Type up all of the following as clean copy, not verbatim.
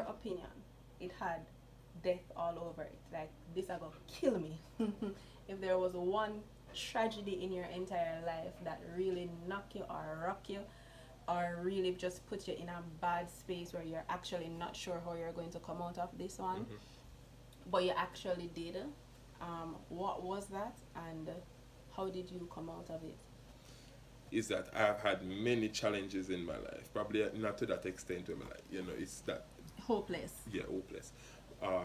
your opinion, it had death all over it. Like, this are gonna kill me. If there was one tragedy in your entire life that really knock you or rock you, or really just put you in a bad space where you're actually not sure how you're going to come out of this one, but you actually did, what was that, and how did you come out of it? Is that I've had many challenges in my life. Probably not to that extent in my life. It's that, Hopeless. yeah, hopeless or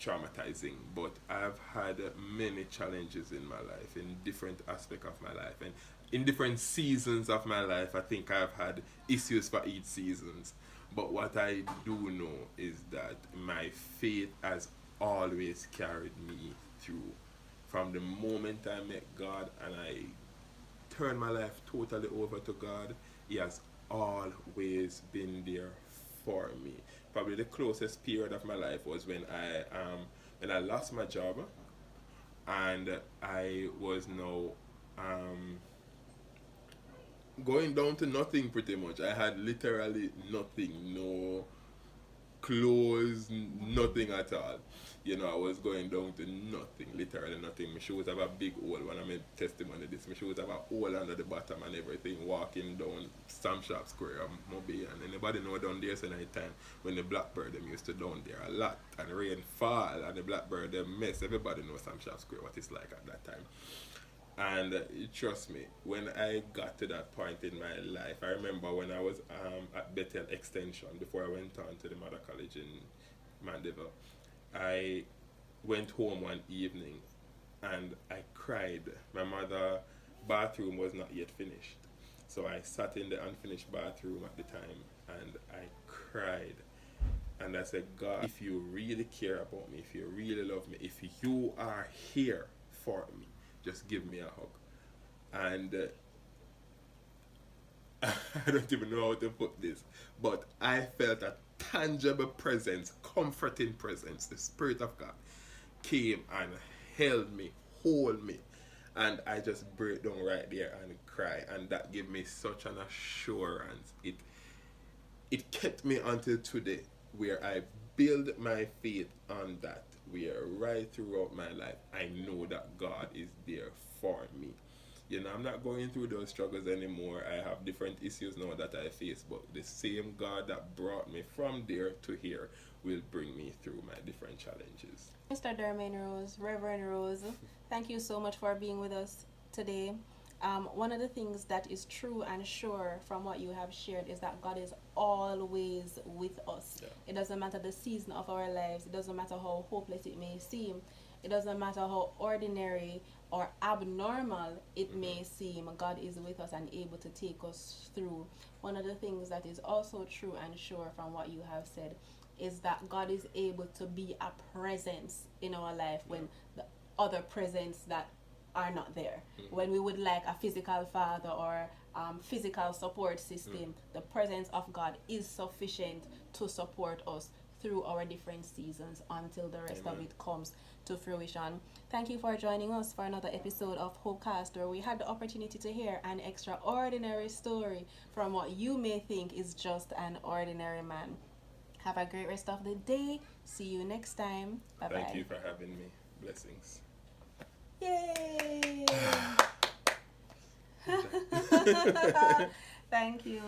traumatizing. But I've had many challenges in my life, in different aspects of my life, and in different seasons of my life. I think I've had issues for each seasons. But what I do know is that my faith has always carried me through. From the moment I met God and I turned my life totally over to God, He has always been there for me. Probably the closest period of my life was when I lost my job, and I was now um, going down to nothing pretty much. I had literally nothing, no clothes, nothing at all. I was going down to nothing, literally nothing. My shoes have a big hole. When I made testimony this, my shoes have a hole under the bottom and everything. Walking down Sam Shop Square, Moby, and anybody know down there so night time when the blackbird them used to down there a lot, and rain fall and the blackbird them mess. Everybody knows Sam Shop Square what it's like at that time. And trust me, when I got to that point in my life, I remember when I was at Bethel Extension before I went on to the Mother College in Mandeville. I went home one evening and I cried. My mother's bathroom was not yet finished. So I sat in the unfinished bathroom at the time and I cried. And I said, God, if you really care about me, if you really love me, if you are here for me, just give me a hug. And I don't even know how to put this, but I felt a tangible presence, comforting presence. The Spirit of God came and held me, hold me, and I just break down right there and cry, and that gave me such an assurance. It kept me until today, where I build my faith on that. Where right throughout my life, I know that God is there for me. I'm not going through those struggles anymore. I have different issues now that I face, but the same God that brought me from there to here will bring me through my different challenges. Mr. Dermaine Rose, Reverend Rose, thank you so much for being with us today. One of the things that is true and sure from what you have shared is that God is always with us. Yeah. It doesn't matter the season of our lives, it doesn't matter how hopeless it may seem, it doesn't matter how ordinary or abnormal it may seem, God is with us and able to take us through. One of the things that is also true and sure from what you have said is that God is able to be a presence in our life when the other presence that are not there. When we would like a physical father or physical support system, the presence of God is sufficient to support us through our different seasons until the rest of it comes to fruition. Thank you for joining us for another episode of Hopecast, where we had the opportunity to hear an extraordinary story from what you may think is just an ordinary man. Have a great rest of the day. See you next time. Bye-bye. Thank you for having me. Blessings. Yay! Thank you.